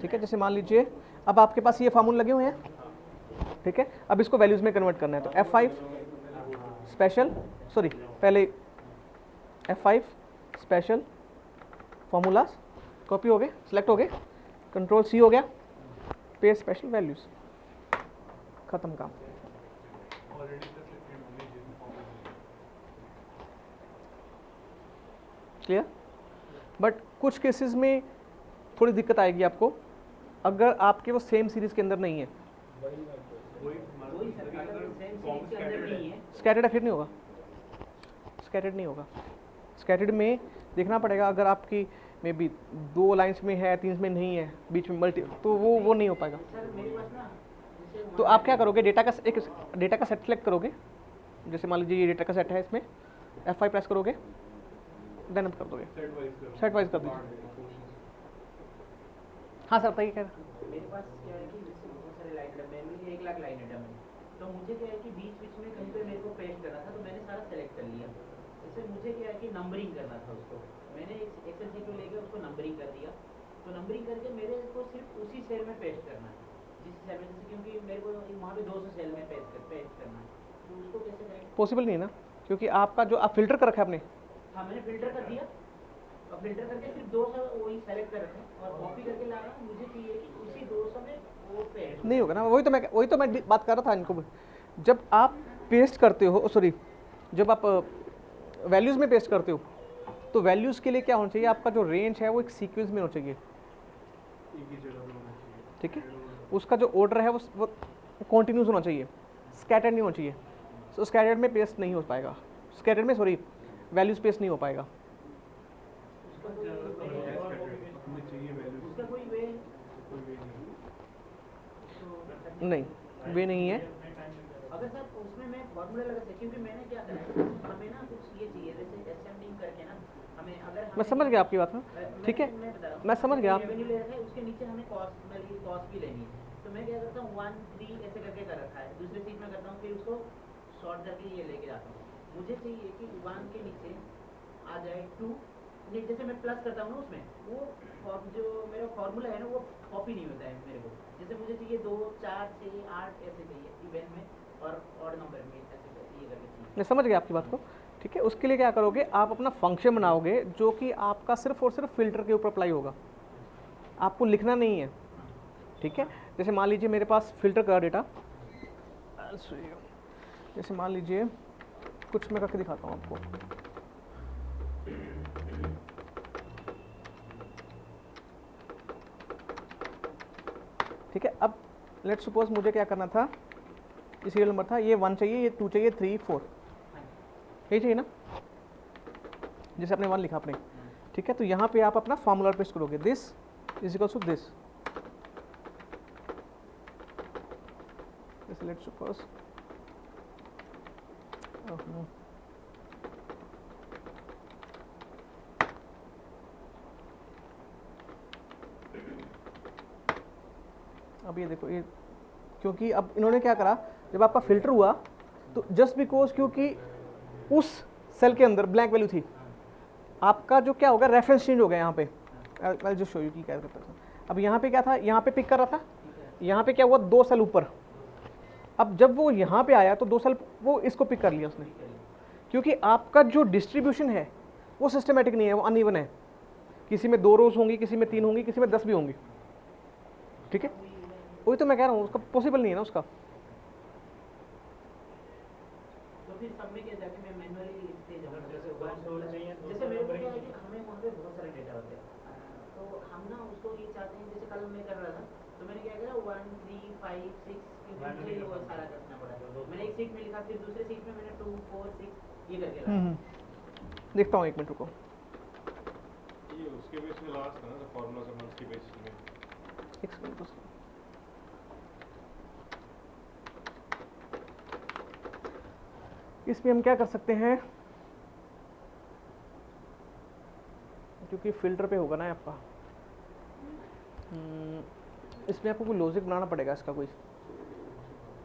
ठीक है। जैसे मान लीजिए अब आपके पास ये फार्मूले लगे हुए हैं, ठीक है। अब इसको वैल्यूज में कन्वर्ट करना है, तो F5 स्पेशल, सॉरी पहले F5 स्पेशल फॉर्मूलाज कॉपी हो गए, सिलेक्ट हो गए, कंट्रोल C हो गया, पेस्ट स्पेशल वैल्यूज, खत्म काम। क्लियर। बट कुछ केसेस में थोड़ी दिक्कत आएगी आपको, अगर आपके वो सेम सीरीज के अंदर नहीं है। स्कैटर्ड फिर नहीं होगा, स्कैटर्ड नहीं होगा। स्कैटर्ड में देखना पड़ेगा, अगर आपकी मे बी 2 लाइंस में है, 3 में नहीं है, बीच में मल्टी, तो वो नहीं हो पाएगा। तो आप क्या करोगे, डेटा का सेट सेलेक्ट करोगे। जैसे मान लीजिए ये डेटा का सेट है, इसमें F5 प्रेस करोगे, देन अप कर दोगे, सेट वाइज कर दीजिए। हाँ सर बताइए क्या। मेरे पास क्या है कि जैसे बहुत सारे लाइन है, मेरे 1 लाख लाइन है, तो मुझे क्या है कि बीच बीच में कहीं पे मेरे को पेस्ट करना था, तो मैंने सारा सेलेक्ट कर लिया। जैसे मुझे क्या है कि नंबरिंग करना था उसको, मैंने एक एक्सेल शीट में लेके उसको नंबरिंग कर दिया। तो नंबरिंग करके मेरे को सिर्फ उसी सेल में पेस्ट करना है, जिस सेल में, जैसे क्योंकि मेरे को वहाँ पे 200 सेल में पेस्ट करना है, तो उसको कैसे करें? पॉसिबल नहीं है ना, क्योंकि आपका जो आप फिल्टर कर रखा है आपने। हाँ मैंने फिल्टर कर दिया, और फिल्टर करके सिर्फ 200 वही सेलेक्ट कर रखे और कॉपी करके ला रहा हूँ। मुझे चाहिए कि उसी 200 में वो पेस्ट नहीं होगा ना, वही तो मैं बात कर रहा था इनको। जब आप पेस्ट करते हो, सॉरी जब आप वैल्यूज़ में पेस्ट करते हो, तो वैल्यूज़ के लिए क्या होना चाहिए, आपका जो रेंज है वो एक सीक्वेंस में होना चाहिए, ठीक है। उसका जो ऑर्डर है वो कॉन्टिन्यूस होना चाहिए, स्कैटर्ड नहीं होना चाहिए। तो स्कैटर्ड में पेस्ट नहीं हो पाएगा, स्कैटर्ड में सॉरी वैल्यूज पेस्ट नहीं हो पाएगा। नहीं, वे नहीं है। अगर सर उसमें मैं फॉर्मूला लगा सकता, क्योंकि मैंने क्या करा, हमें ना कुछ ये चाहिए, जैसे असेंडिंग करके ना हमें, अगर मैं समझ गया आपकी बात, ठीक है, मैं समझ गया। रेवेन्यू ले रखा है, उसके नीचे हमें कॉस्ट, मतलब कॉस्ट भी लेनी है, तो मैं क्या करता हूँ 1 3 ऐसे करके कर रखा है, दूसरे सीट में करता हूँ, फिर उसको शॉर्ट करके ये लेके जाता हूँ। मुझे चाहिए कि 1 के नीचे आ जाए 2, नहीं जैसे मैं प्लस करता हूँ ना उसमें, वो जो मेरा फॉर्मूला है ना वो कॉपी नहीं होता है मेरे को। जैसे मुझे चाहिए 2 4 6 8 ऐसे चाहिए इवन में, और ऑड नंबर में ऐसे ये करके चाहिए। मैं समझ गया आपकी बात को, ठीक है। उसके लिए क्या करोगे, आप अपना फंक्शन बनाओगे जो कि आपका सिर्फ और सिर्फ फिल्टर के ऊपर अप्लाई होगा, आपको लिखना नहीं है, ठीक है। जैसे मान लीजिए मेरे पास फिल्टर का डेटा, जैसे मान लीजिए कुछ मैं करके दिखाता हूँ आपको। ठीक है, अब लेट सपोज मुझे क्या करना था, ये सीरियल नंबर था, ये 1 चाहिए, ये 2 चाहिए, 3 4 यही चाहिए ना, जैसे आपने 1 लिखा आपने, ठीक है। तो यहाँ पे आप अपना फॉर्मूला पेस्ट करोगे, this is equal to this, जैसे लेट सपोज अब ये देखो, ये क्योंकि अब इन्होंने क्या करा, जब आपका फिल्टर हुआ तो जस्ट बिकॉज क्योंकि उस सेल के अंदर ब्लैंक वैल्यू थी, आपका जो क्या होगा, रेफरेंस चेंज हो गया यहाँ पे। आई जस्ट शो यू कि क्या करता था। अब यहाँ पे क्या था, यहाँ पे पिक कर रहा था, यहाँ पे क्या हुआ, 2 सेल ऊपर। अब जब वो यहाँ पे आया तो 2 सेल वो इसको पिक कर लिया उसने, क्योंकि आपका जो डिस्ट्रीब्यूशन है वो सिस्टमेटिक नहीं है, वो अनइवन है। किसी में 2 रोज होंगी, किसी में 3 होंगी, किसी में 10 भी होंगी, ठीक है। वही तो मैं कह रहा हूँ, उसका पॉसिबल नहीं है ना उसका। तो फिर सब में क्या जाके मैं मैन्युअली लिखते जाऊँ, जैसे मेरे को क्या है कि हमें वहाँ पे बहुत सारे डेटा होते हैं, तो हम ना उसको ये चाहते हैं, जैसे कल मैं कर रहा था तो मैंने क्या करा 1 3 5 6 मुझे वो सारा करना पड़ा। मैंने एक सीट में लिखा, फिर दूसरे सीट में मैंने 2 4 6 ये करके लाया। देखता हूँ, 1 मिनट रुको। ये उसके बेस में लास्ट है ना, फार्मूला सब उसके बेस में। एक मिनट, इसमें हम क्या कर सकते हैं, क्योंकि फिल्टर पे होगा ना आपका, इसमें आपको कोई लॉजिक बनाना पड़ेगा इसका कोई,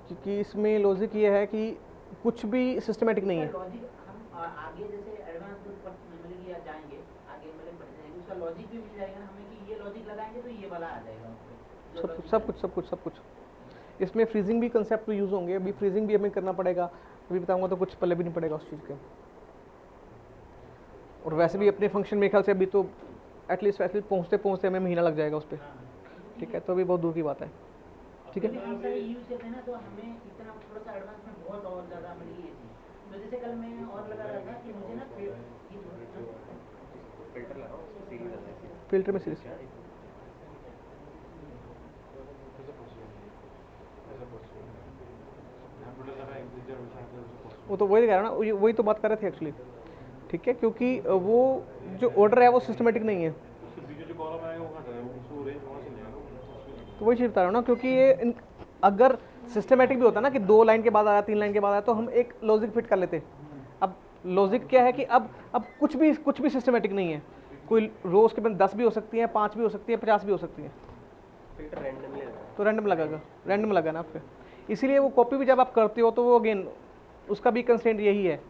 क्योंकि इसमें लॉजिक ये है कि कुछ भी सिस्टमेटिक नहीं है। लॉजिक हम आगे जैसे एडवांस मेमोरी या जाएंगे आगे, मतलब बढ़ जाएंगे, उसका लॉजिक भी मिल जाएगा ना हमें कि ये लॉजिक लगाएंगे तो ये वाला आ जाएगा उसपे, जो सब logic सब कुछ सब कुछ सब कुछ इसमें फ्रीजिंग भी कंसेप्ट यूज़ होंगे। अभी फ्रीजिंग भी हमें करना पड़ेगा, अभी बताऊंगा तो कुछ पल्ले भी नहीं पड़ेगा उस चीज़ के। और वैसे भी अपने फंक्शन में ख्याल से अभी तो एटलीस्ट वैसे पहुँचते पहुँचते हमें महीना लग जाएगा उस पर, ठीक है। तो अभी बहुत दूर की बात है, ठीक है। हम सारे यूज करते हैं ना, तो हमें इतना थोड़ा सा एडवांस में बहुत और ज़्यादा मिली ये चीज़। तो जैसे कल मैं और लगा रहा था कि मुझे ना फिल्टर लगाओ सीरीज आता है। फिल्टर में सीरीज वो तो वही कह रहा हूँ ना, वही तो बात कर रहे थे एक्चुअली, ठीक है। क्योंकि वो जो ऑर्डर है वो सिस्टमेटिक नहीं है, तो वही चीज़ बता रहा हूँ ना। क्योंकि ये अगर सिस्टमेटिक भी होता ना कि 2 लाइन के बाद आया 3 लाइन के बाद आया तो हम एक लॉजिक फिट कर लेते। अब लॉजिक क्या है कि अब कुछ भी सिस्टमेटिक नहीं है। कोई रोज के बाद 10 भी हो सकती हैं, 5 भी हो सकती है, 50 भी हो सकती है, फिल्टर रैंडमली लगा। तो रैंडम लगा ना आपके। इसीलिए वो कॉपी भी जब आप करते हो तो वो अगेन उसका भी कंस्ट्रेंट यही है।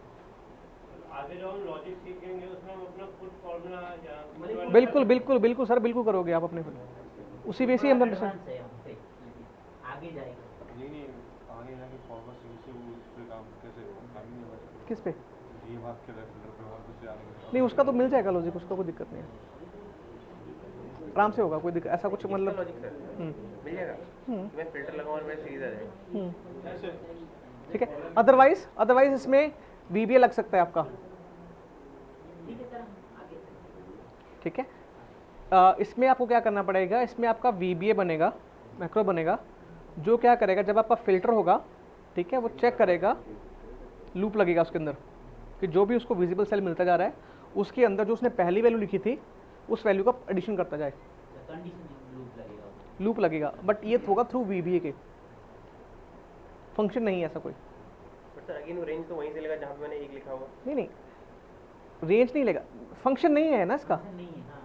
आगे जो हम लॉजिक सीखेंगे उसमें हम अपना खुद फॉर्मूला या बिल्कुल बिल्कुल बिल्कुल सर, बिल्कुल करोगे आप अपने उसी बेस ही हम एडवांस है हम पे आगे जाएगा। नहीं आगे जाके फॉर्मूला से उस पे काम कैसे काम नहीं होगा। किस पे ये बात कर रहे हैं फिल्टर पे और कुछ जाने नहीं, उसका तो मिल जाएगा लॉजिक, उसका कोई दिक्कत नहीं है, आराम से होगा, कोई दिक्कत ऐसा कुछ मतलब। लॉजिक सर मिल जाएगा। मैं फिल्टर लगाऊं और मैं सीरीज आ जाएगा। ऐसे ठीक है। अदरवाइज इसमें VBA लग सकता है आपका, ठीक है सर, आगे ठीक है। इसमें आपको क्या करना पड़ेगा, इसमें आपका VBA बनेगा, मैक्रो बनेगा, जो क्या करेगा जब आपका फिल्टर होगा, ठीक है, वो चेक करेगा, लूप लगेगा उसके अंदर कि जो भी उसको विजिबल सेल मिलता जा रहा है उसके अंदर जो उसने पहली वैल्यू लिखी थी उस वैल्यू का एडिशन करता जाए, कंडीशन लूप लगेगा। बट ये होगा थ्रू VBA के, फंक्शन नहीं है ऐसा कोई। बट सर अगेन वो रेंज तो वहीं से लेगा जहाँ पे मैंने एक लिखा होगा। नहीं रेंज नहीं लेगा, फंक्शन नहीं है ना इसका, नहीं है। हाँ,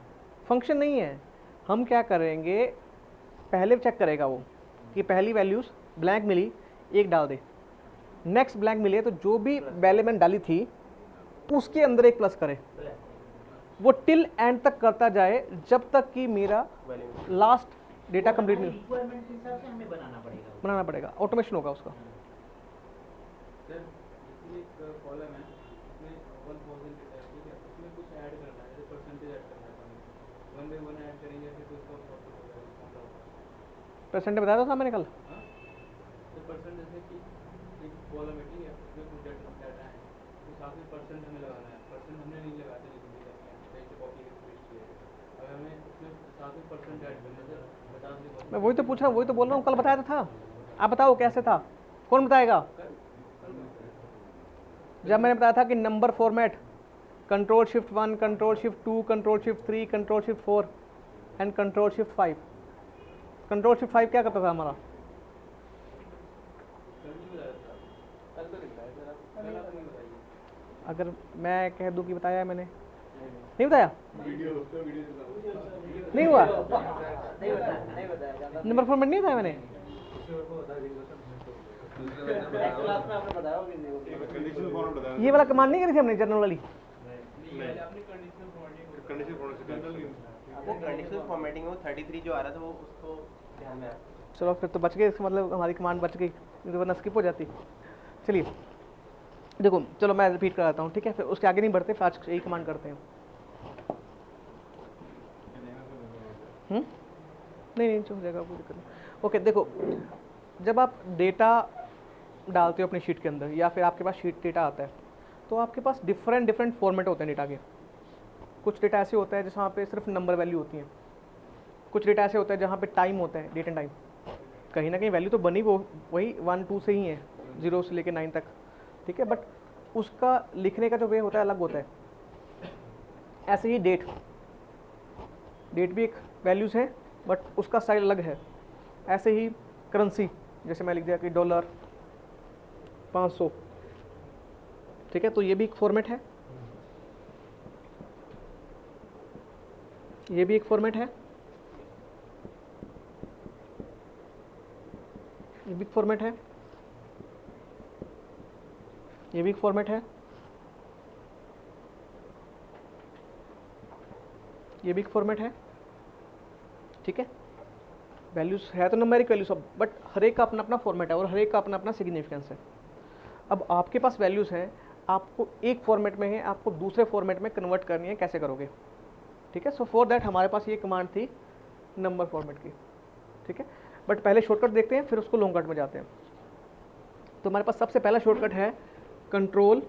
फंक्शन नहीं है। हम क्या करेंगे, पहले चेक करेगा वो कि पहली वैल्यूज ब्लैंक मिली, एक डाल दे, नेक्स्ट ब्लैंक मिली है तो जो भी वैल्यू मैंने डाली थी उसके अंदर एक प्लस करे। वो टिल एंड तक करता जाए जब तक कि मेरा वैल्यू लास्ट डेटा कंप्लीट नहीं रिक्वायरमेंट के हिसाब से हमें बनाना पड़ेगा, ऑटोमेशन होगा उसका। सर इसमें एक कॉलम है, उसमें 1000 डेटा है, ठीक है, उसमें कुछ ऐड करना है, जैसे परसेंटेज ऐड करना है, वन बाय वन ऐड करेंगे फिर तो उसका प्रॉफिट होगा। परसेंट बताया था मैंने कल, तो परसेंट जैसे कि एक कॉलम है, ठीक है, उसमें कुछ डाटा है, तो साथ में परसेंट हमें लगाना है। परसेंट हमने नहीं लगाते लेकिन कहीं से कॉपी करके पेस्ट किया है, अगर हमें उसमें साथ में परसेंट ऐड करना है, 50 मैं वही तो पूछ रहा हूँ, वही तो बोल रहा हूँ, कल बताया था। आप बताओ कैसे था, कौन बताएगा? जब मैंने बताया था कि number format control shift 1, control shift 2, control shift 3, control shift 4 and control shift 5। Control shift 5 क्या करता था हमारा? अगर मैं कह दूं कि बताया है मैंने, नहीं बताया, नहीं हुआ, नंबर फॉर्मेट नहीं था मैंने। कंडीशनल फॉर्मेट बताया ये वाला कमांड नहीं करी थी हमने, जनरल वाली। कंडीशनल फॉर्मेट वो कंडीशनल फॉर्मेटिंग में 33 जो आ रहा था वो उसको ध्यान में चलो फिर तो बच गए, इसका मतलब हमारी कमांड बच गई, नहीं तो वरना स्किप हो जाती। चलिए देखो, चलो मैं रिपीट कराता हूँ, ठीक है, फिर उसके आगे नहीं बढ़ते, फिर आज यही कमांड करते हैं। नहीं हो जाएगा, कोई दिक्कत नहीं। ओके देखो, जब आप डेटा डालते हो अपनी शीट के अंदर या फिर आपके पास शीट डेटा आता है तो आपके पास डिफरेंट फॉर्मेट होते हैं डेटा के। कुछ डेटा ऐसे होता है जहाँ पे सिर्फ नंबर वैल्यू होती हैं, कुछ डेटा ऐसे होता है जहाँ पे टाइम होता है, डेट एंड टाइम। कहीं ना कहीं वैल्यू तो बनी वो वही 1 2 से ही है, 0 से लेके 9 तक, ठीक है, बट उसका लिखने का जो वे होता है अलग होता है। ऐसे ही डेट भी एक वैल्यूज़ है बट उसका स्टाइल अलग है। ऐसे ही करेंसी, जैसे मैं लिख दिया कि $500, ठीक है, तो ये भी एक फॉर्मेट है, ये भी एक फॉर्मेट है, ये भी एक फॉर्मेट है, ये भी एक फॉर्मेट है, ये भी एक फॉर्मेट है, ठीक है। वैल्यूज है तो न्यूमेरिक वैल्यूज सब, बट हर एक का अपना अपना फॉर्मेट है और हर एक का अपना अपना सिग्निफिकेंस है। अब आपके पास वैल्यूज हैं, आपको एक फॉर्मेट में है, आपको दूसरे फॉर्मेट में कन्वर्ट करनी है, कैसे करोगे, ठीक है। सो फॉर दैट हमारे पास ये कमांड थी नंबर फॉर्मेट की, ठीक है। बट पहले शॉर्टकट देखते हैं, फिर उसको लॉन्ग कट में जाते हैं। तो हमारे पास सबसे पहला शॉर्टकट है कंट्रोल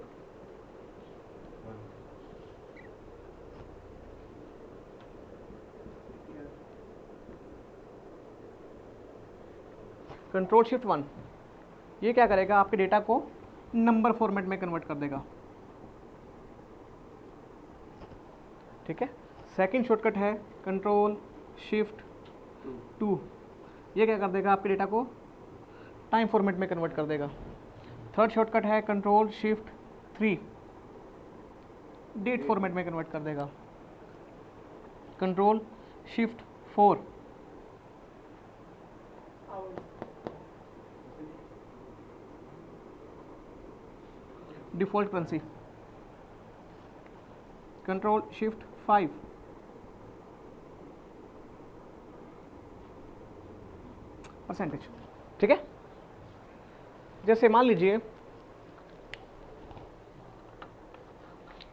शिफ्ट 1। ये क्या करेगा, आपके डेटा को नंबर फॉर्मेट में कन्वर्ट कर देगा, ठीक है। सेकंड शॉर्टकट है कंट्रोल शिफ्ट 2। ये क्या कर देगा, आपके डेटा को टाइम फॉर्मेट में कन्वर्ट कर देगा। थर्ड शॉर्टकट है कंट्रोल शिफ्ट 3, डेट फॉर्मेट में कन्वर्ट कर देगा। Control shift 4, default currency. Control shift 5, percentage, ठीक है। जैसे मान लीजिए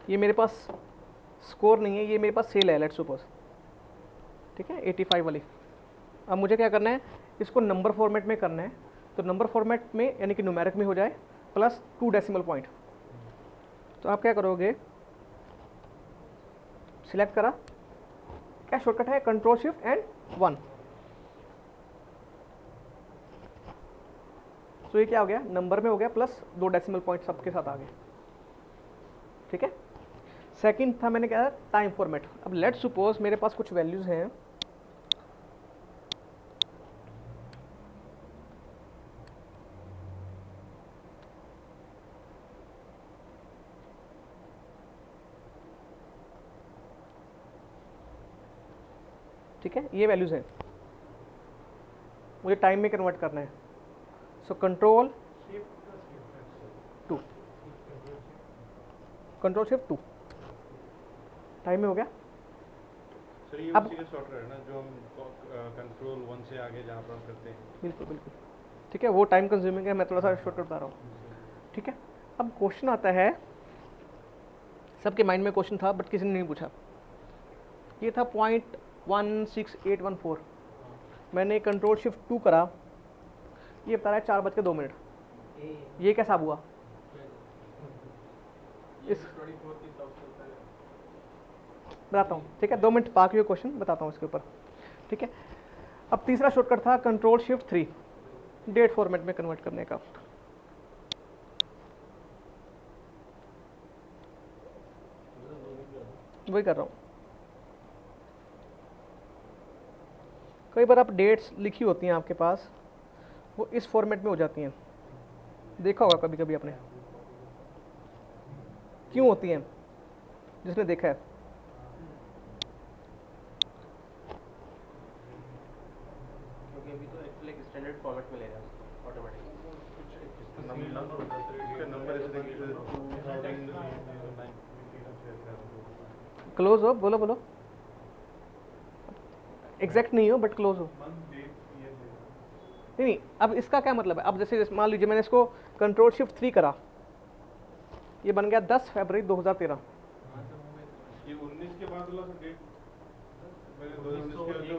ये मेरे पास स्कोर नहीं है, ये मेरे पास सेल है, लेट्स सपोज, ठीक है, 85 वाली। अब मुझे क्या करना है, इसको नंबर फॉर्मेट में करना है। तो नंबर फॉर्मेट में यानी कि न्यूमेरिक में हो जाए प्लस 2 डेसिमल पॉइंट। तो आप क्या करोगे, सिलेक्ट करा, क्या शॉर्टकट है, कंट्रोल शिफ्ट एंड 1। तो ये क्या हो गया, नंबर में हो गया प्लस 2 डेसिमल पॉइंट सबके साथ आ गए, ठीक है। सेकंड था मैंने क्या, टाइम फॉर्मेट। अब लेट्स सपोज मेरे पास कुछ वैल्यूज हैं, ठीक है, ये वैल्यूज हैं, मुझे टाइम में कन्वर्ट करना है। So control 2, control shift 2, time में हो गया। सर ये अब- उसी का सॉफ्टवेयर है ना जो हम कंट्रोल 1 से आगे जहाँ पर हम करते हैं। बिल्कुल बिल्कुल, ठीक है, वो टाइम कंज्यूमिंग है, मैं थोड़ा सा शॉर्टकट बता रहा हूँ, ठीक है। अब क्वेश्चन आता है, सबके माइंड में क्वेश्चन था बट किसी ने नहीं पूछा। ये था 0.16814, मैंने कंट्रोल शिफ्ट 2 करा, ये बता रहा है 4:02। ये कैसा हुआ, इस बताता हूँ, ठीक है, 2 मिनट बाकी ये क्वेश्चन बताता हूँ इसके ऊपर, ठीक है। अब तीसरा शॉर्टकट था कंट्रोल शिफ्ट 3, डेट फॉर्मेट में कन्वर्ट करने का। वही कर रहा हूँ। कई बार आप डेट्स लिखी होती हैं आपके पास, वो इस फॉर्मेट में हो जाती हैं, देखा होगा कभी कभी आपने, क्यों होती हैं, जिसने देखा है। क्योंकि अभी तो एक्चुअली एक स्टैंडर्ड फॉर्मेट में ले रहा है उसको ऑटोमेटिकली। नंबर क्लोज हो, बोलो बोलो, एग्जैक्ट नहीं हो बट क्लोज हो। नहीं, अब इसका क्या मतलब है, अब जैसे मान लीजिए मैंने इसको कंट्रोल शिफ्ट 3 करा, ये बन गया 10 फरवरी 2013। ये 19 के बाद वाला डेट, मैंने 2019 के जो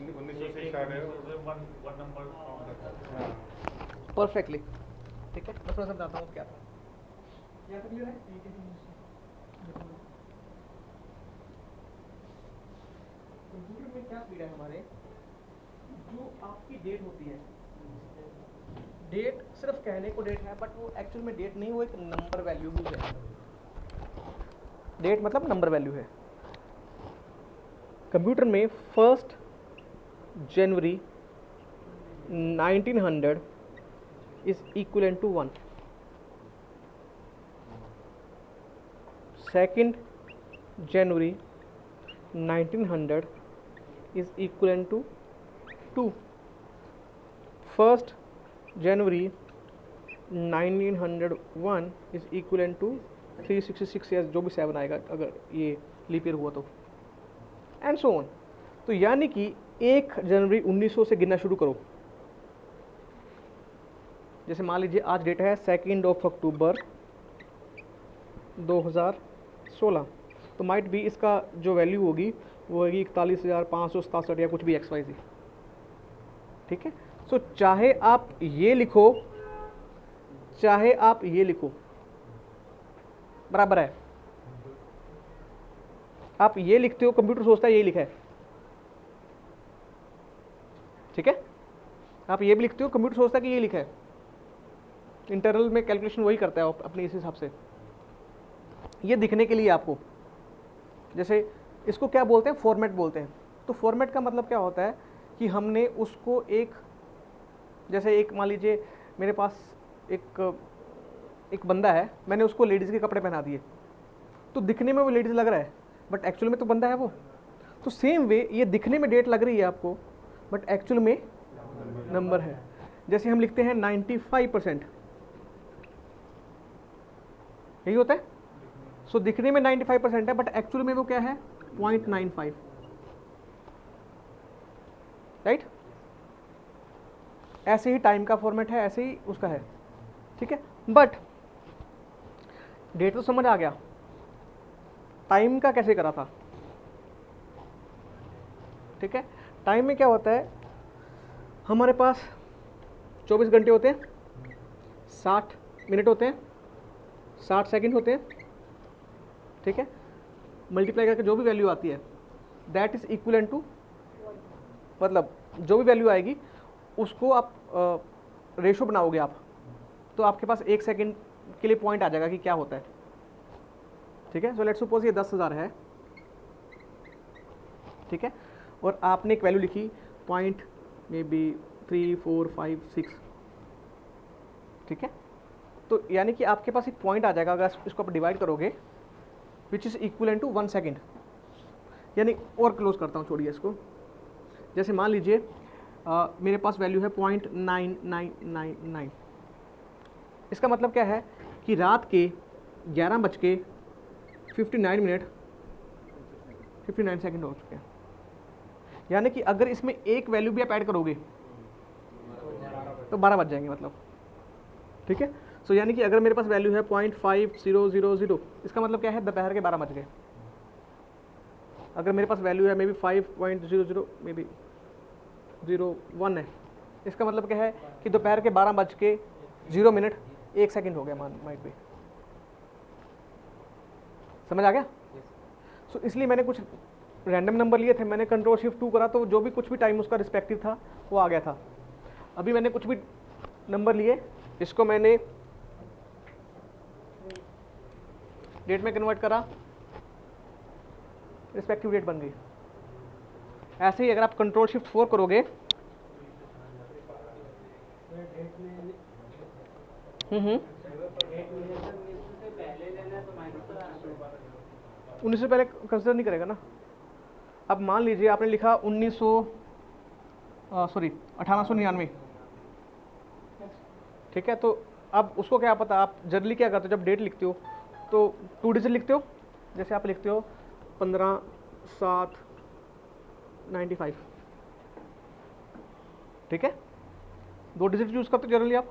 1900 से स्टार्ट है वन नंबर परफेक्टली, ठीक है। मैं थोड़ा सा बताता हूँ क्या था, यहाँ तक क्लियर है। कंप्यूटर में क्या स्पीड है हमारे, जो आपकी डेट होती है, डेट सिर्फ कहने को डेट है बट वो एक्चुअल में डेट नहीं, वो एक नंबर वैल्यू भी है। डेट मतलब नंबर वैल्यू है। कंप्यूटर में 1 January 1900 is equal to 1, 2 January 1900 is equivalent to 2, 1 January 1901 is equivalent to 366 या जो भी 7 आएगा अगर ये लीप ईयर हुआ तो, एंड सो ऑन। तो यानी कि 1 जनवरी 1900 से गिनना शुरू करो। जैसे मान लीजिए आज डेट है 2 अक्टूबर 2016, तो माइट भी इसका जो वैल्यू होगी वो होगी 41,567 या कुछ भी XYZ। ठीक है, सो चाहे आप ये लिखो चाहे आप ये लिखो, बराबर है। आप ये लिखते हो, कंप्यूटर सोचता है यही लिखा है। ठीक है, आप ये भी लिखते हो, कंप्यूटर सोचता है कि ये लिखा है। इंटरनल में कैलकुलेशन वही करता है अपने इस हिसाब से। ये दिखने के लिए आपको, जैसे इसको क्या बोलते हैं, फॉर्मेट बोलते हैं। तो फॉर्मेट का मतलब क्या होता है कि हमने उसको एक, जैसे एक मान लीजिए मेरे पास एक बंदा है, मैंने उसको लेडीज़ के कपड़े पहना दिए, तो दिखने में वो लेडीज़ लग रहा है बट एक्चुअल में तो बंदा है वो। तो सेम वे ये दिखने में डेट लग रही है आपको बट एक्चुअल में नंबर है। जैसे हम लिखते हैं 95%, यही होता है। सो दिखने में 95% है बट एक्चुअल में वो क्या है, 0.95, राइट। ऐसे ही टाइम का फॉर्मेट है, ऐसे ही उसका है। ठीक है, बट डेट तो समझ आ गया, टाइम का कैसे करा था। ठीक है, टाइम में क्या होता है, हमारे पास 24 घंटे होते हैं, 60 मिनट होते हैं, 60 सेकंड होते हैं। ठीक है, मल्टीप्लाई करके जो भी वैल्यू आती है दैट इज इक्वल टू, मतलब जो भी वैल्यू आएगी उसको आप रेशो बनाओगे आप, तो आपके पास 1 सेकंड के लिए पॉइंट आ जाएगा कि क्या होता है। ठीक है, सो लेट्स सपोज ये 10,000 है। ठीक है, और आपने एक वैल्यू लिखी पॉइंट मे बी 3, 4, 5, 6। ठीक है, तो यानी कि आपके पास एक पॉइंट आ जाएगा अगर इसको आप डिवाइड करोगे, which is equal to 1 second. यानी और क्लोज करता हूँ, छोड़िए इसको। जैसे मान लीजिए मेरे पास वैल्यू है 0.9999। इसका मतलब क्या है कि रात के 11:59 सेकंड हो चुके हैं। यानी कि अगर इसमें एक वैल्यू भी आप ऐड करोगे तो 12 बज जाएंगे मतलब। ठीक है, सो यानी कि अगर मेरे पास वैल्यू है 0.5000, इसका मतलब क्या है, दोपहर के 12 बज गए। अगर मेरे पास वैल्यू है मे बी 5.00 मे बी 01 है, इसका मतलब क्या है कि दोपहर के 12:0 1 सेकंड हो गया, माइट भी। समझ आ गया। सो इसलिए मैंने कुछ रैंडम नंबर लिए थे, मैंने कंट्रोल शिफ्ट 2 करा तो जो भी कुछ भी टाइम उसका रिस्पेक्टिव था वो आ गया था। अभी मैंने कुछ भी नंबर लिए, इसको मैंने डेट में कन्वर्ट करा, रिस्पेक्टिव डेट बन गई। ऐसे ही अगर आप कंट्रोल शिफ्ट 4 करोगे, 19 से पहले कंसिडर नहीं करेगा ना। अब मान लीजिए आपने लिखा 1899। ठीक है, तो अब उसको क्या पता, आप जनरली क्या करते हो जब डेट लिखते हो तो 2 डिजिट लिखते हो। जैसे आप लिखते हो 15/7/95। ठीक है, 2 डिजिट यूज़ करते हो जनरली आप।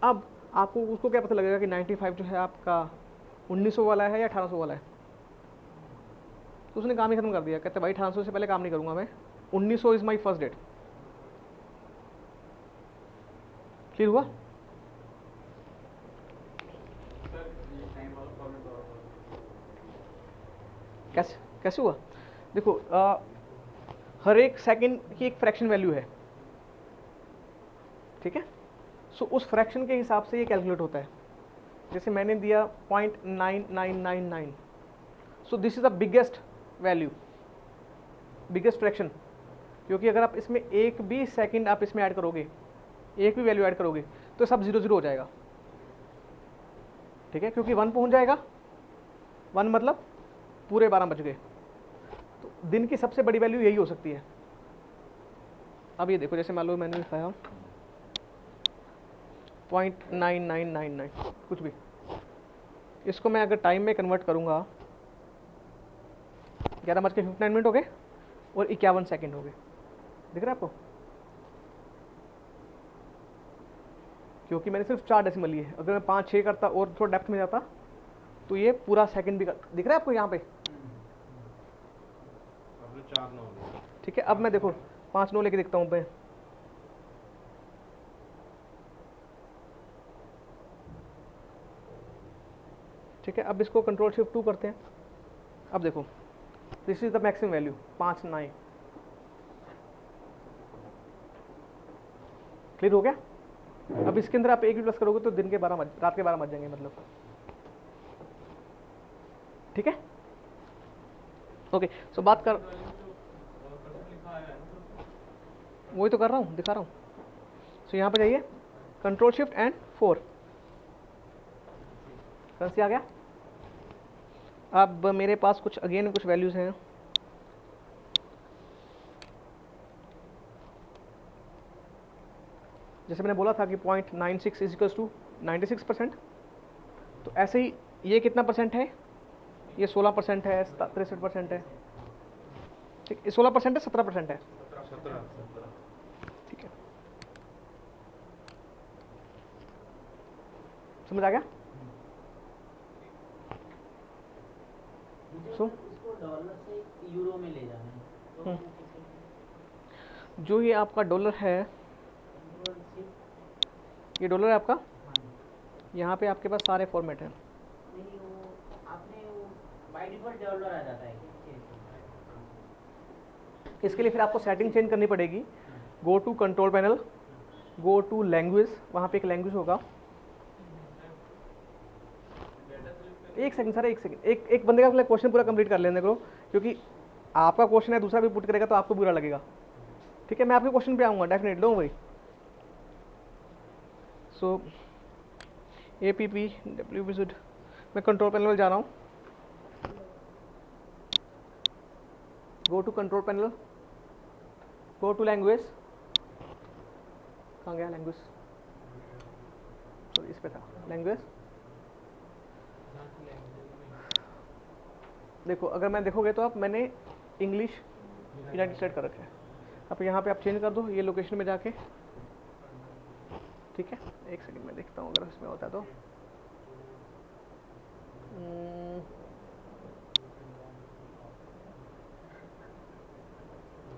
अब आपको उसको क्या पता लगेगा कि 95 जो है आपका 1900 वाला है या 1800 वाला है। तो उसने काम ही खत्म कर दिया, कहते भाई 1800 से पहले काम नहीं करूंगा मैं, 1900 is my first date. Clear हुआ। कैसे हुआ, देखो हर एक सेकंड की एक फ्रैक्शन वैल्यू है। ठीक है, सो उस फ्रैक्शन के हिसाब से ये कैलकुलेट होता है। जैसे मैंने दिया 0.9999, so this is the biggest value, biggest fraction. क्योंकि अगर आप इसमें एक भी सेकंड आप इसमें ऐड करोगे, एक भी वैल्यू ऐड करोगे तो सब 0 0 हो जाएगा। ठीक है, क्योंकि 1 पहुंच जाएगा, 1 मतलब पूरे 12 बज गए। तो दिन की सबसे बड़ी वैल्यू यही हो सकती है। अब ये देखो, जैसे मान लो मैंने लिखाया 0.9999 कुछ भी, इसको मैं अगर टाइम में कन्वर्ट करूंगा, 11:59 हो गए और 51 सेकंड हो गए। दिख रहा है आपको? क्योंकि मैंने सिर्फ 4 डेसिमल लिए, अगर मैं 5-6 करता और थोड़ा डेप्थ में जाता तो ये पूरा सेकंड भी दिख रहा है आपको यहाँ पे? आपने 4 9 लिया। ठीक है, अब मैं देखो 5-9 लेके देखता हूँ मैं। ठीक है, अब इसको कंट्रोल शिफ्ट 2 करते हैं। अब देखो this is the maximum value 5-9। Clear हो गया? अब इसके अंदर आप एक भी प्लस करोगे तो दिन के 12 रात के 12 बज जाएंगे मतलब। ठीक है, ओके। सो बात कर, वही तो कर रहा हूँ, दिखा रहा हूँ। सो यहाँ पे जाइए, कंट्रोल शिफ्ट एंड 4, करेंसी आ गया। अब मेरे पास कुछ अगेन कुछ वैल्यूज हैं। जैसे मैंने बोला था कि 0.96 इज इक्वल्स टू 96%, तो ऐसे ही ये कितना परसेंट है? ये 16% है, 63% है। ठीक, ये 16% है, 17% है। 17 ठीक है, समझ आ गया? मुझे सो? उसको डॉलर से यूरो में ले जाना है, तो कैसे? जो ये आपका डॉलर है, कंट्रोल शिफ्ट, ये डॉलर है आपका, हाँ, यहाँ पे आपके पास सारे फॉर्मेट हैं। नहीं वो आपने वो बाय डिफॉल्ट डॉलर आ जाता है क्या? इसके लिए फिर आपको सेटिंग चेंज करनी पड़ेगी। Go to control panel, go to language, वहाँ पे एक लैंग्वेज होगा। एक सेकंड सर, एक सेकंड, एक बंदे का क्वेश्चन पूरा कंप्लीट कर लेने को, क्योंकि आपका क्वेश्चन है दूसरा भी पुट करेगा तो आपको बुरा लगेगा। ठीक है, मैं आपके क्वेश्चन पे आऊँगा definitely, don't worry. So APP W visit, मैं कंट्रोल पैनल में जा रहा हूँ। Go to control panel, go to language, कहाँ गया लैंग्वेज? सॉरी, इस पे था लैंग्वेज। देखो अगर मैं देखोगे तो आप मैंने इंग्लिश यूनाइटेड स्टेट कर रखा है। अब यहाँ पे आप चेंज कर दो ये लोकेशन में जाके। ठीक है, एक सेकंड में देखता हूँ अगर इसमें होता है तो।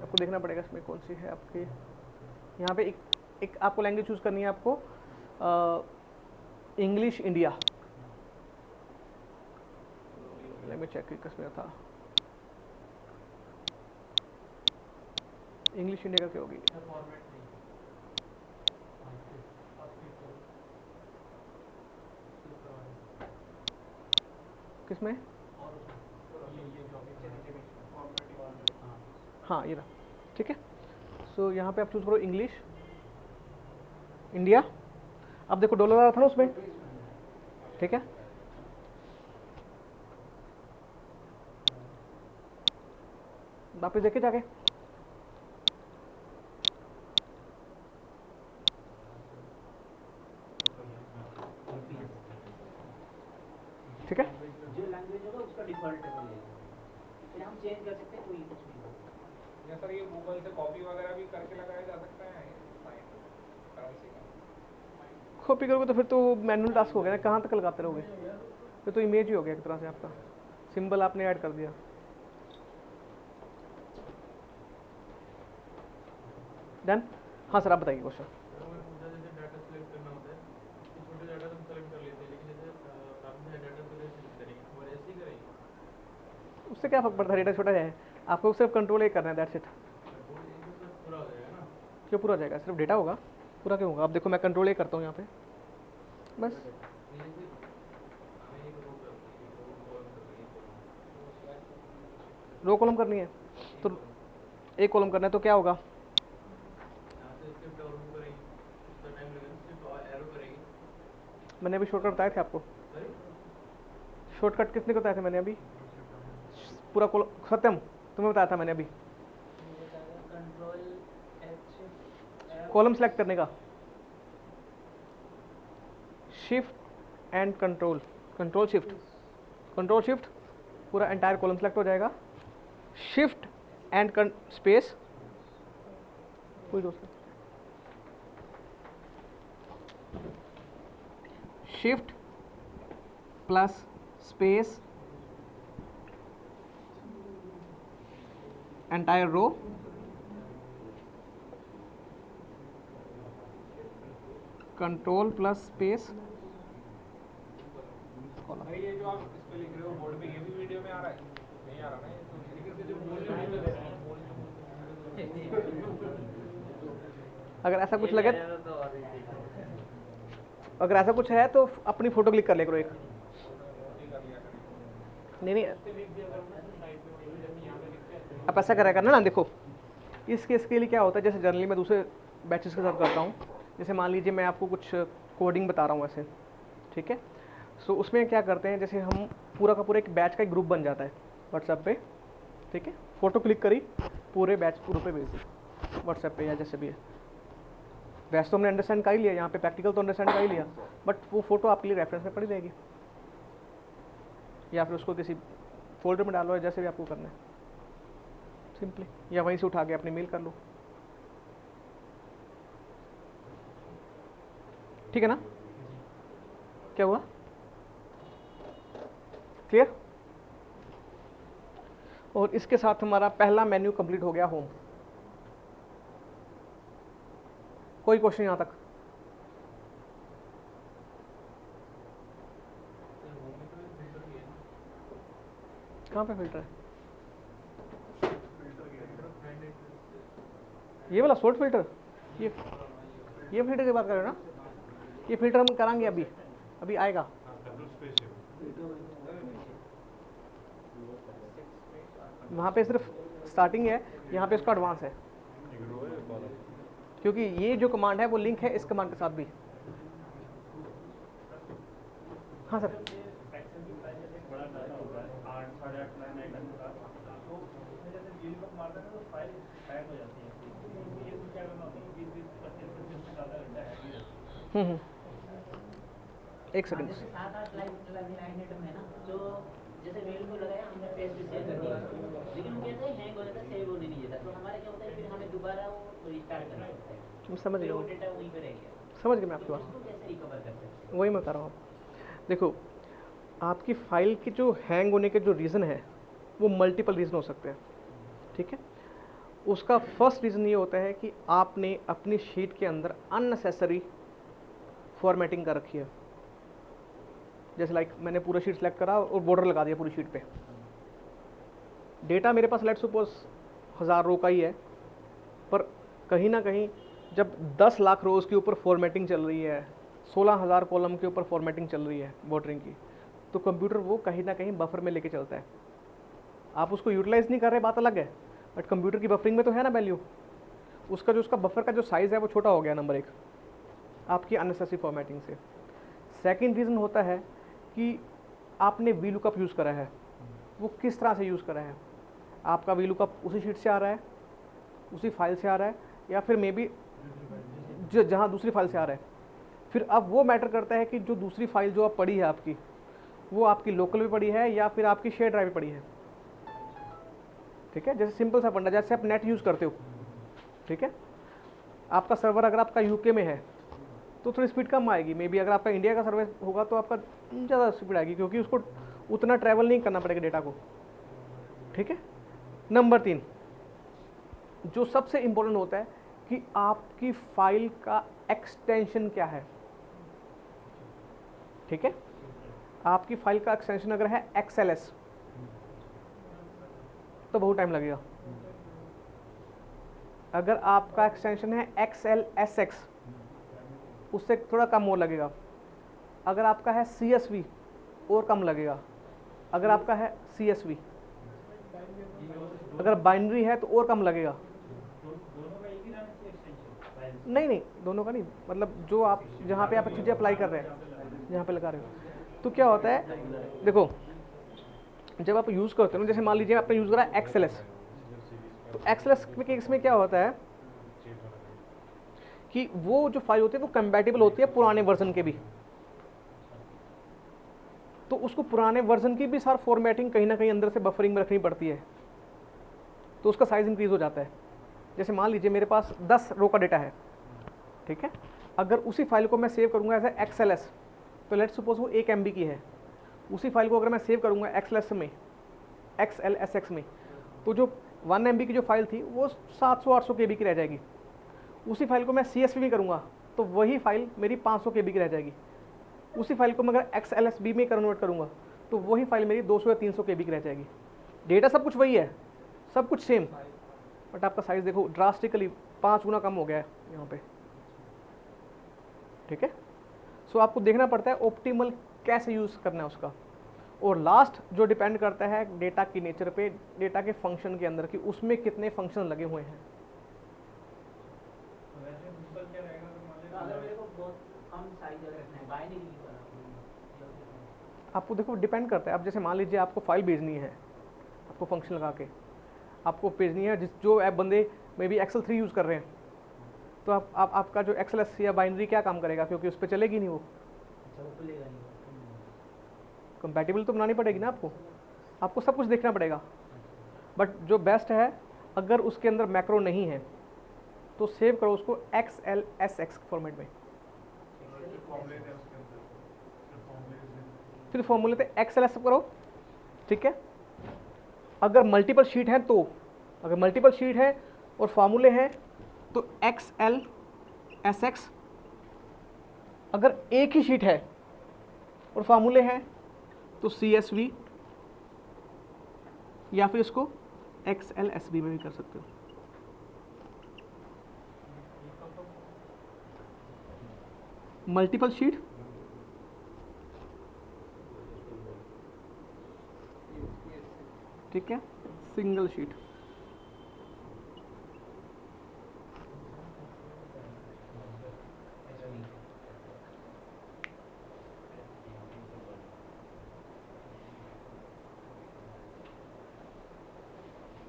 आपको देखना पड़ेगा इसमें कौन सी है आपकी। यहाँ पे एक आपको लैंग्वेज चूज करनी है आपको, English India. Let me check किसमें था, इंग्लिश इंडिया करके होगी। किसमें? हाँ ये रहा। ठीक है, सो यहाँ पे आप चूज करो इंग्लिश इंडिया। अब देखो डॉलर आ रहा था ना उसमें। ठीक है, वापस देखे जाके। ठीक है, जो लैंग्वेज होगा उसका डिफॉल्ट ले लेंगे, फिर हम चेंज कर सकते हैं, कोई कुछ नहीं होगा। या सर ये गूगल से कॉपी वगैरह भी करके लगाया जा सकता है करेंसी का? कॉपी करोगे तो फिर तो मैनुअल टास्क हो गया ना, कहाँ तक लगाते रहोगे? फिर तो इमेज ही हो गया एक तरह से, आपका सिंबल आपने ऐड कर दिया। डन? हाँ सर आप बताइए क्वेश्चन। जैसे डाटा सेलेक्ट करना होता है, छोटे डाटा तो सेलेक्ट कर लेते हैं, लेकिन जैसे आपने डाटा को सेलेक्ट करेंगे वो ऐसे ही करेंगे, उससे क्या फर्क पड़ता है? डेटा छोटा है, आपको सिर्फ कंट्रोल एक करना है, दैट्स इट। पूरा हो जाएगा ना। क्यों पूरा हो जाएगा? सिर्फ डेटा होगा, पूरा क्यों होगा? अब देखो मैं कंट्रोल ए करता हूँ यहाँ पे, बस। रो कॉलम करनी है तो एक कॉलम करना है तो क्या होगा? मैंने अभी शॉर्टकट बताए थे आपको। शॉर्टकट किसने बताए थे? मैंने अभी पूरा सत्यम तुम्हें बताया था मैंने अभी, कंट्रोल एच, कॉलम सेलेक्ट करने का, shift and control, control shift पूरा एंटायर कॉलम सेलेक्ट हो जाएगा। शिफ्ट एंड स्पेस, कोई दोस्त shift plus space entire row, control plus space भाई ये जो आप इस पे लिख रहे हो बोर्ड पे, ये भी वीडियो में आ रहा है? नहीं आ रहा ना ये तो, लेकिन से जो बोल रहे अगर ऐसा कुछ लगे, अगर ऐसा कुछ है तो अपनी फोटो क्लिक कर ले करो एक। नहीं आप ऐसा करा करना ना, देखो इस केस के लिए क्या होता है, जैसे जनरली मैं दूसरे बैचेस के साथ करता हूँ, जैसे मान लीजिए मैं आपको कुछ कोडिंग बता रहा हूँ ऐसे, ठीक है। सो उसमें क्या करते हैं, जैसे हम पूरा का पूरा एक बैच का एक ग्रुप बन जाता है व्हाट्सएप पे, ठीक है। फ़ोटो क्लिक करी, पूरे बैच ग्रुप पे भेज दी व्हाट्सएप पे या जैसे भी है। वैसे तो हमने अंडरस्टैंड कर ही लिया, यहाँ पे प्रैक्टिकल तो अंडरस्टैंड कर ही लिया, बट वो फ़ोटो आपके लिए रेफरेंस में पड़ी रहेगी, या फिर उसको किसी फोल्डर में डालो, जैसे भी आपको करना है सिंपली, या वहीं से उठा के अपनी मेल कर लो, ठीक है ना। क्या हुआ, क्लियर। और इसके साथ हमारा पहला मेन्यू कंप्लीट हो गया, होम। कोई क्वेश्चन यहां तक? कहां पे फिल्टर है? ये वाला सोर्ट फिल्टर, ये फिल्टर की बात कर रहे हो ना? ये फिल्टर हम कराएंगे अभी, अभी आएगा। वहाँ पे सिर्फ स्टार्टिंग है, यहाँ पे इसका एडवांस है, क्योंकि ये जो कमांड है वो लिंक है इस कमांड के साथ भी। हाँ सर, एक सेकंड। जैसे 7-8 लाइन आइटम है ना, तो जैसे मेल को लगाया हमने पेज पे शेयर कर दिया, लेकिन वो कहते हैं हैंग हो जाता है, सेव होने नहीं देता, तो हमारा क्या होता है, फिर हमें दोबारा वो रिस्टार्ट करना पड़ता है। मैं समझ फिर गया वो हूँ, डेटा वहीं पे रह गया, समझ गया मैं आपकी बात। उसको कैसे रिकवर कर सकते हैं? वही मैं कर रहा हूँ। देखो, आपकी फाइल की जो हैंग होने के जो रीज़न है वो मल्टीपल रीज़न हो सकते हैं, ठीक है। उसका फर्स्ट रीज़न ये होता है कि आपने अपनी शीट के अंदर अननेसेसरी फॉर्मेटिंग कर रखी है। जैसे लाइक मैंने पूरा शीट सेलेक्ट करा और बॉर्डर लगा दिया पूरी शीट पे। डेटा मेरे पास लेट्स सपोज 1000 रो का ही है, पर कहीं ना कहीं जब 10 लाख रोज के ऊपर फॉर्मेटिंग चल रही है, 16,000 कॉलम के ऊपर फॉर्मेटिंग चल रही है बॉर्डरिंग की, तो कंप्यूटर वो कहीं ना कहीं बफर में लेके चलता है। आप उसको यूटिलाइज नहीं कर रहे, बात अलग है, बट कंप्यूटर की बफरिंग में तो है ना वैल्यू। उसका बफर का जो साइज़ है वो छोटा हो गया, नंबर 1 आपकी अननेसेसरी फॉर्मेटिंग से। सेकंड रीज़न होता है कि आपने वी लुकअप यूज़ करा है, वो किस तरह से यूज़ करा है। आपका वी लुकअप उसी शीट से आ रहा है, उसी फाइल से आ रहा है, या फिर मे बी जहाँ दूसरी फाइल से आ रहा है। फिर अब वो मैटर करता है कि जो दूसरी फाइल जो आप पड़ी है आपकी, वो आपकी लोकल में पड़ी है या फिर आपकी शेयर ड्राइव में पड़ी है, ठीक है। जैसे सिंपल सा फंडा, जैसे आप नेट यूज़ करते हो, ठीक है। आपका सर्वर अगर आपका यूके में है तो थोड़ी स्पीड कम आएगी, मे बी अगर आपका इंडिया का सर्वर होगा तो आपका ज़्यादा स्पीड आएगी, क्योंकि उसको उतना ट्रैवल नहीं करना पड़ेगा डेटा को, ठीक है। नंबर 3 जो सबसे इम्पोर्टेंट होता है कि आपकी फाइल का एक्सटेंशन क्या है, ठीक है। आपकी फाइल का एक्सटेंशन अगर है XLS तो बहुत टाइम लगेगा। अगर आपका एक्सटेंशन है XLSX उससे थोड़ा कम और लगेगा। अगर आपका है CSV और कम लगेगा। अगर आपका है CSV, अगर बाइनरी है तो और कम लगेगा। नहीं, दोनों का नहीं, मतलब जो आप जहाँ पे आप चीज़ें अप्लाई कर रहे हैं, जहाँ पे लगा रहे हो, तो क्या होता है, देखो जब आप यूज़ करते हो ना, जैसे मान लीजिए आपने यूज़ करा XLS, तो XLS के केस में क्या होता है कि वो जो फाइल होती है वो कंपैटिबल होती है पुराने वर्जन के भी, तो उसको पुराने वर्जन की भी सारी फॉर्मेटिंग कहीं ना कहीं अंदर से बफरिंग में रखनी पड़ती है, तो उसका साइज़ इंक्रीज़ हो जाता है। जैसे मान लीजिए मेरे पास 10 रो का डेटा है, ठीक है, अगर उसी फाइल को मैं सेव करूँगा एज ए XLS, तो लेट्स सपोज वो 1 MB की है, उसी फाइल को अगर मैं सेव करूँगा XLS में, XLSX में, तो जो 1 MB की जो फाइल थी वो 700-800 KB की रह जाएगी। उसी फाइल को मैं CSV में करूँगा तो वही फाइल मेरी 500 KB की रह जाएगी। उसी फाइल को मैं अगर XLSB में कन्वर्ट करूँगा तो वही फाइल मेरी 200 या 300 KB की रह जाएगी। डेटा सब कुछ वही है, सब कुछ सेम, बट आपका साइज़ देखो ड्रास्टिकली 5 गुना कम हो गया है यहाँ पे, ठीक है। सो आपको देखना पड़ता है ऑप्टिमल कैसे यूज़ करना है उसका। और लास्ट जो डिपेंड करता है डेटा की नेचर पे, डेटा के फंक्शन के अंदर कि उसमें कितने फंक्शन लगे हुए हैं। वैसे सिंपल क्या रहेगा अगर मान तो अगर लीजिए मेरे को बहुत कम साइज अगर रखना है, बाइनरी आपको देखो डिपेंड करता है। अब जैसे मान लीजिए आपको फाइल भेजनी है, आपको फंक्शन लगा के आपको भेजनी है, जो ऐप बंदे मे बी Excel 3 यूज़ कर रहे हैं, तो आपका जो XLS या बाइनरी क्या काम करेगा, क्योंकि उस पर चलेगी नहीं वो, अच्छा वो खुलेगा नहीं। कंपैटिबल तो बनानी पड़ेगी ना आपको सब कुछ देखना पड़ेगा। बट जो बेस्ट है, अगर उसके अंदर मैक्रो नहीं है तो सेव करो उसको XLSX फॉर्मेट में। फिर फॉर्मूले पे XLS करो, ठीक है। अगर मल्टीपल शीट है तो, अगर मल्टीपल शीट है और फार्मूले हैं तो XLSX। अगर एक ही शीट है और फार्मूले हैं तो CSV, या फिर इसको XLSB में भी कर सकते हो। मल्टीपल शीट, ठीक है, सिंगल शीट,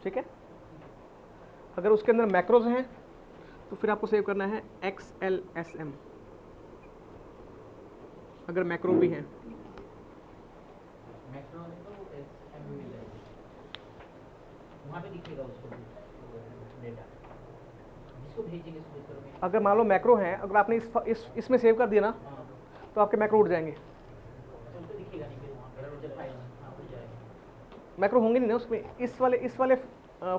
ठीक है। अगर उसके अंदर मैक्रोज हैं तो फिर आपको सेव करना है XLSM, अगर मैक्रो भी हैं। मैक्रो है तो एम मिल जाएगी, वहाँ पे दिखेगा उसको डेटा जिसको भेजेंगे उसको करोगे। अगर मान लो मैक्रो हैं, अगर आपने इसमें सेव कर दिया ना हाँ तो आपके मैक्रो उड़ जाएंगे। तो उसको दिखेगा नहीं फिर वहाँ पर जब फाइल हाँ उड़ जाएगा। मैक्रो होंगे नहीं ना उसमें, इस वाले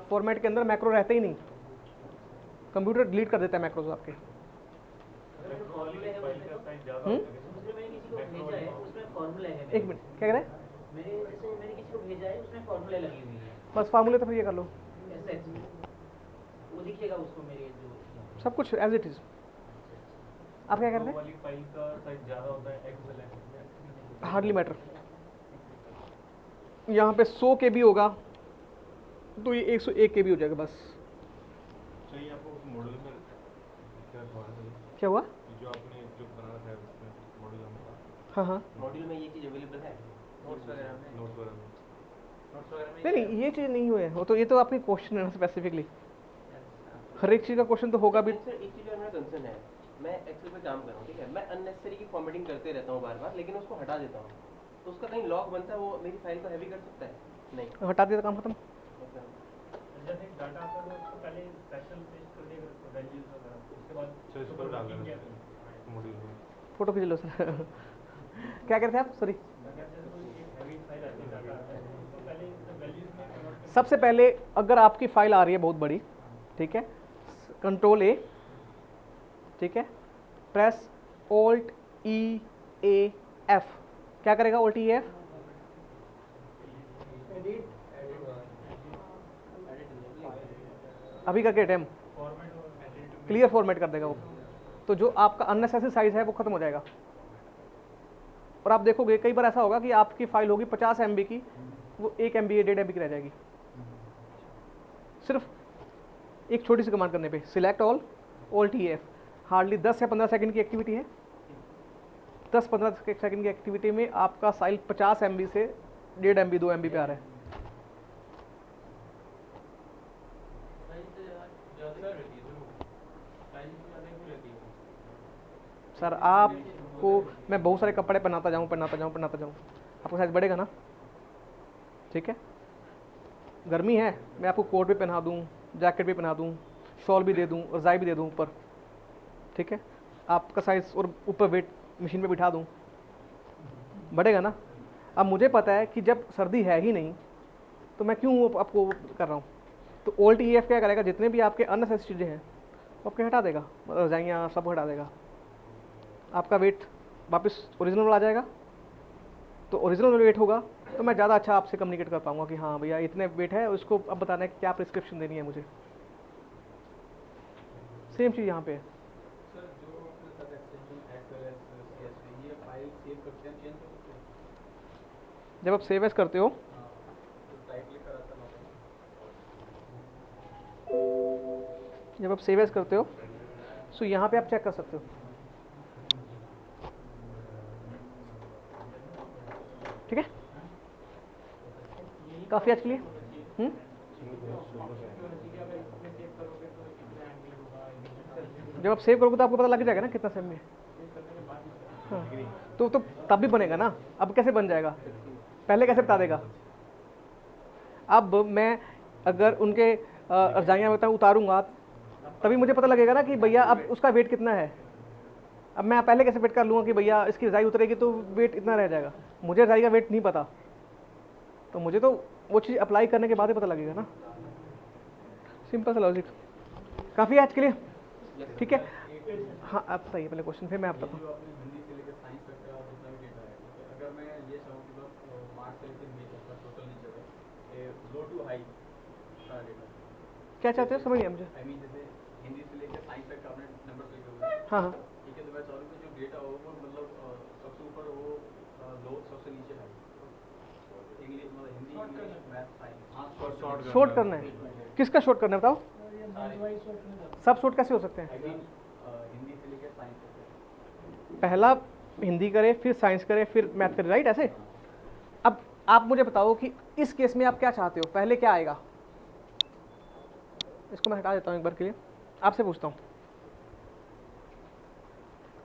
फॉर्मेट के अंदर मैक्रो रहते ही नहीं, कंप्यूटर डिलीट कर देता है मैक्रोज आपके। अगर फॉर्मूले है हम्म? उसमें मैंने किसी को भेजा है उसमें फॉर्मूला है। एक मिनट, क्या कह रहे हैं? मैंने किसी को भेजा है उसमें फॉर्मूला लगी हुई है बस फार्मूले तो फिर ये कर लो, एसएच, वो दिखेगा उसको मेरे जो सब कुछ एज इट इज। आप क्या कर रहे हैं? वाली फाइल का साइज ज़्यादा होता है XLS, हार्डली मैटर। यहाँ पे 100 KB होगा तो ये 101 KB हो जाएगा बस। चाहिए आपको उस मॉडल में क्या थोड़ा सा क्या हुआ? जो आपने जो बनाना था उसमें मॉडल हमका हाँ हाँ, मॉड्यूल में ये चीज़ अवेलेबल है, नोट्स वगैरह में। नोट्स वगैरह में। नोट्स वगैरह में नहीं ये चीज़ नहीं हुई है, वो तो ये तो आपकी क्वेश्चन है ना स्पेसिफिकली, हर एक चीज़ का क्वेश्चन तो होगा भी। सर एक चीज़ और मेरा कंसर्न है, मैं एक्सेल पे काम कर रहा हूँ, ठीक है, मैं अननेसेसरी की फॉर्मेटिंग करते रहता हूँ बार बार, लेकिन उसको हटा देता हूँ, तो उसका कहीं लॉग बनता है, वो मेरी फाइल को हैवी कर सकता है? नहीं, हटा दिया तो काम खत्म। जैसे डाटा आता है तो उसको पहले स्पेशल पेस्ट कर देगा वैल्यूज वगैरह, उसके बाद अच्छा इस पर डाल देना मॉड्यूल में। फोटो खींच लो सर। क्या कहते हैं आप? सॉरी। हैवी फाइल आती है डाटा आता है तो पहले वैल्यूज में कन्वर्ट सबसे पहले अगर आपकी फाइल आ रही है बहुत बड़ी, ठीक है, कंट्रोल A, ठीक है, press Alt E A F। क्या करेगा Alt E A F? अभी करके टाइम फॉर्मेट और एडिट क्लियर फॉर्मेट कर देगा वो, तो जो आपका अननेसेसरी साइज है वो खत्म हो जाएगा। और आप देखोगे कई बार ऐसा होगा कि आपकी फाइल होगी 50 MB की, वो 1 MB या 1.5 MB की रह जाएगी, सिर्फ एक छोटी सी कमांड करने पे। Select all, Alt E F, hardly 10 या 15 सेकंड की एक्टिविटी है। 10-15 सेकंड की एक्टिविटी में आपका फाइल 50 MB से 1.5 MB 2 MB पे आ रहा है। सर आपको मैं बहुत सारे कपड़े पहनाता जाऊँ, आपका साइज बढ़ेगा ना, ठीक है। गर्मी है, मैं आपको कोट भी पहना दूँ, जैकेट भी पहना दूँ, शॉल भी दे दूँ, रज़ाई भी दे दूँ ऊपर, ठीक है, आपका साइज़ और ऊपर वेट मशीन पे बिठा दूँ, बढ़ेगा ना। अब मुझे पता है कि जब सर्दी है ही नहीं तो मैं क्यों आपको कर रहा हूँ। तो ओल्ड EF क्या करेगा, जितने भी आपके अननेसेसरी चीज़ें हैं वो आपके हटा देगा, रजाइयाँ सब हटा देगा, आपका वेट वापस ओरिजिनल आ जाएगा। तो ओरिजिनल वेट होगा तो मैं ज़्यादा अच्छा आपसे कम्युनिकेट कर पाऊँगा कि हाँ भैया इतने वेट है, उसको अब बताना है कि क्या प्रिस्क्रिप्शन देनी है मुझे। सेम चीज़ यहाँ पे है। सर जो अपने साथ एक्सटेंशन एक्सेल CSV ये फाइल सेव करते हैं, चेंज कर सकते हैं। जब आप सेव एज करते हो हाँ, तो टाइप लिखा रहता है जब आप सेव एज करते हो सो यहाँ पे आप चेक कर सकते हो, ठीक है, काफ़ी आज के लिए। जब आप सेव करोगे तो आपको पता लग जाएगा ना कितना सेव में है। हाँ, तो तब भी बनेगा ना। अब कैसे बन जाएगा, पहले कैसे बता देगा। अब मैं अगर उनके रजाइयाँ बताऊँ उतारूँगा तभी मुझे पता लगेगा ना कि भैया अब उसका वेट कितना है। अब मैं पहले कैसे वेट कर लूँगा कि भैया इसकी रजाई उतरेगी तो वेट इतना रह जाएगा, मुझे रजाई का वेट नहीं पता, तो मुझे तो वो चीज़ अप्लाई करने के बाद ही पता लगेगा ना। सिंपल सा लॉजिक, काफ़ी है आज के लिए, ठीक है। हाँ आप बताइए पहले क्वेश्चन, फिर मैं आप बताऊँ। जो आपने हिंदी से लेकर साइंस तक का जितना भी डेटा है, ठीक है, अगर मैं ये चाहूँ कि बस मार्क्स से लेकर मेरे तक का टोटल नीचे है, लो टू हाई सारा डेटा, क्या चाहते हो समझ नहीं मुझे। आई मीन जैसे हिंदी से लेकर साइंस तक का आपने नंबर लिखे हुए हैं, हाँ हाँ ठीक है, तो मैं चाहूँ कि जो डेटा हो वो मतलब सबसे ऊपर हो लो, सबसे नीचे हाई, इंग्लिश मतलब Hindi, English, math, science. Short करना है, किसका शॉर्ट करना है बताओ। सब शॉर्ट कैसे हो सकते हैं। आई मीन हिंदी से लेकर साइंस तक। पहला हिंदी करे, फिर साइंस करे, फिर मैथ करे, राइट ऐसे। अब आप मुझे बताओ कि इस केस में आप क्या चाहते हो, पहले क्या आएगा। इसको मैं हटा देता हूँ एक बार के लिए, आपसे पूछता हूँ,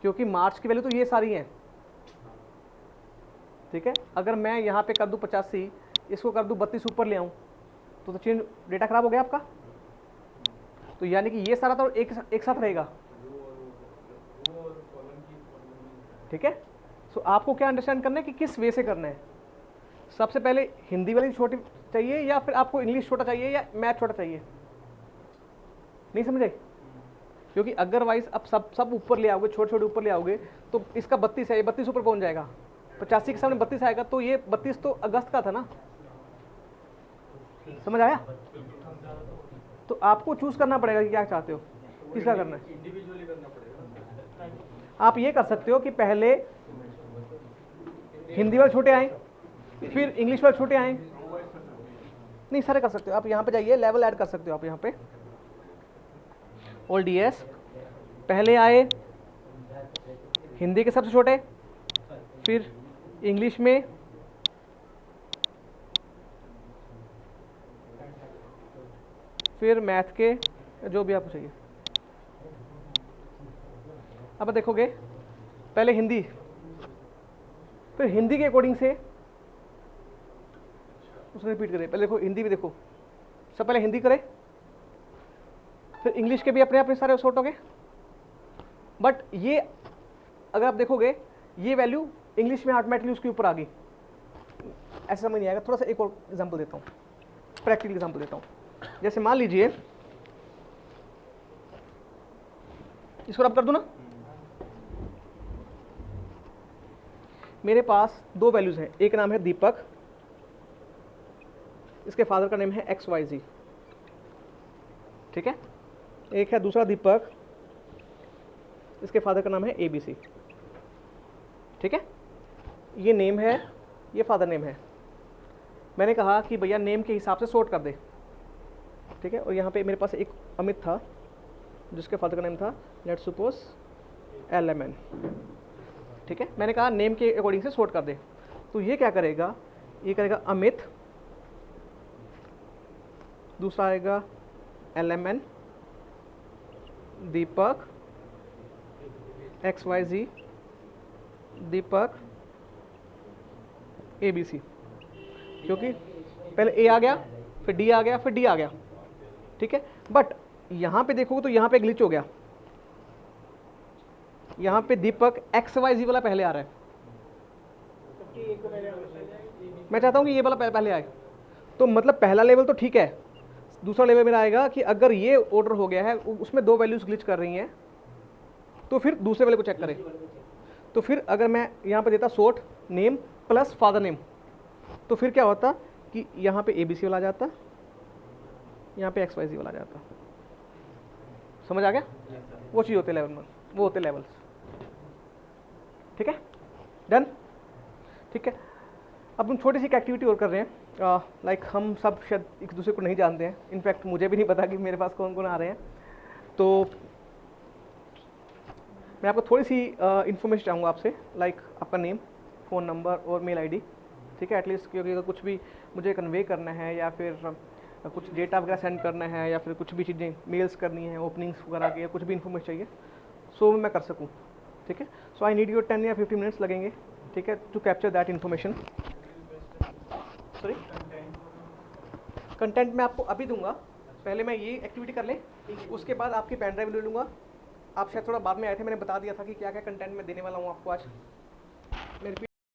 क्योंकि मार्क्स की वैल्यू तो ये सारी हैं, ठीक है। अगर मैं यहाँ पे कर दूँ 85, इसको कर दूँ 32 ऊपर ले आऊँ तो चेंज डेटा खराब हो गया आपका। तो यानी कि ये सारा तो एक साथ रहेगा, ठीक है। सो आपको क्या अंडरस्टैंड करना है कि किस वे से करना है। सबसे पहले हिंदी वाली छोटी चाहिए या फिर आपको इंग्लिश छोटा चाहिए या मैथ छोटा चाहिए, नहीं समझे। क्योंकि अदरवाइज अब सब ऊपर ले आओगे, छोटे छोटे ऊपर ले आओगे तो इसका 32 है, ये 32 ऊपर पहुंच जाएगा। 85 के सामने 32 आएगा तो ये 32 तो अगस्त का था ना, समझ आया। तो आपको चूज करना पड़ेगा कि क्या चाहते हो, किसका करना है। इंडिविजुअली करना पड़ेगा। आप ये कर सकते हो कि पहले हिंदी वाले छोटे आए, फिर इंग्लिश वाले छोटे आए, नहीं सारे कर सकते हो आप। यहाँ पे जाइए, लेवल ऐड कर सकते हो आप। यहाँ पे ओल्ड DS पहले आए हिंदी के सबसे छोटे, फिर इंग्लिश में, फिर मैथ के, जो भी आपको चाहिए। अब देखोगे पहले हिंदी, फिर हिंदी के अकॉर्डिंग से उसने रिपीट करे। पहले देखो हिंदी भी देखो, सब पहले हिंदी करे, फिर इंग्लिश के भी अपने अपने सारे सॉर्ट हो गए। बट ये अगर आप देखोगे ये वैल्यू इंग्लिश में ऑटोमेटिकली उसके ऊपर आ गई, ऐसा समझ नहीं आएगा। थोड़ा सा एक और एग्जांपल देता हूँ, प्रैक्टिकल एग्जांपल देता हूँ। जैसे मान लीजिए इसको रब कर दूं ना, मेरे पास दो वैल्यूज हैं, एक नाम है दीपक, इसके फादर का नेम है XYZ, ठीक है। एक है दूसरा दीपक, इसके फादर का नाम है ABC, ठीक है। ये नेम है, ये फादर नेम है। मैंने कहा कि भैया नेम के हिसाब से सॉर्ट कर दे, ठीक है। और यहाँ पे मेरे पास एक अमित था जिसके फादर का नेम था लेट्स सपोज LMN, ठीक है। मैंने कहा नेम के अकॉर्डिंग से सॉर्ट कर दे, तो ये क्या करेगा, ये करेगा अमित, दूसरा आएगा LMN, दीपक, XYZ, दीपक, ABC, क्योंकि पहले A आ गया फिर डी आ गया, फिर डी आ गया, ठीक है। बट यहाँ पे देखोगे तो यहाँ पे ग्लिच हो गया, यहाँ पे दीपक XYZ वाला पहले आ रहा है, मैं चाहता हूँ कि ये वाला पहले आए। तो मतलब पहला लेवल तो ठीक है, दूसरा लेवल मेरा आएगा कि अगर ये ऑर्डर हो गया है, उसमें 2 वैल्यूज ग्लिच कर रही हैं, तो फिर दूसरे वाले को चेक करें। तो फिर अगर मैं यहाँ पे देता sort name plus father name, तो फिर क्या होता कि यहाँ पे ABC वाला आ जाता, यहाँ पे XYZ वाला आ जाता। समझ आ गया? वो चीज़ होते लेवल में, वो होते लेवल्स, ठीक है, डन, ठीक है। अब हम छोटी सी एक एक्टिविटी और कर रहे हैं, लाइक हम सब शायद एक दूसरे को नहीं जानते हैं, इनफैक्ट मुझे भी नहीं पता कि मेरे पास कौन कौन आ रहे हैं। तो मैं आपको थोड़ी सी इन्फॉर्मेशन चाहूँगा आपसे, लाइक आपका नेम, फ़ोन नंबर और मेल आईडी, ठीक है, एटलीस्ट, क्योंकि अगर कुछ भी मुझे कन्वे करना है या फिर कुछ डेटा वगैरह सेंड करना है या फिर कुछ भी चीज़ें मेल्स करनी है, ओपनिंग्स वगैरह की, या कुछ भी इन्फॉर्मेशन चाहिए, सो मैं कर सकूँ, ठीक है। सो आई नीड योर 10 या 15 मिनट्स लगेंगे, ठीक है, to capture that information. Sorry, content मैं आपको अभी दूंगा, पहले मैं ये एक्टिविटी कर लें, उसके बाद आपकी पेन ड्राइव ले लूँगा। आप शायद थोड़ा बाद में आए थे, मैंने बता दिया था कि क्या क्या कंटेंट मैं देने वाला हूँ आपको आज। मैं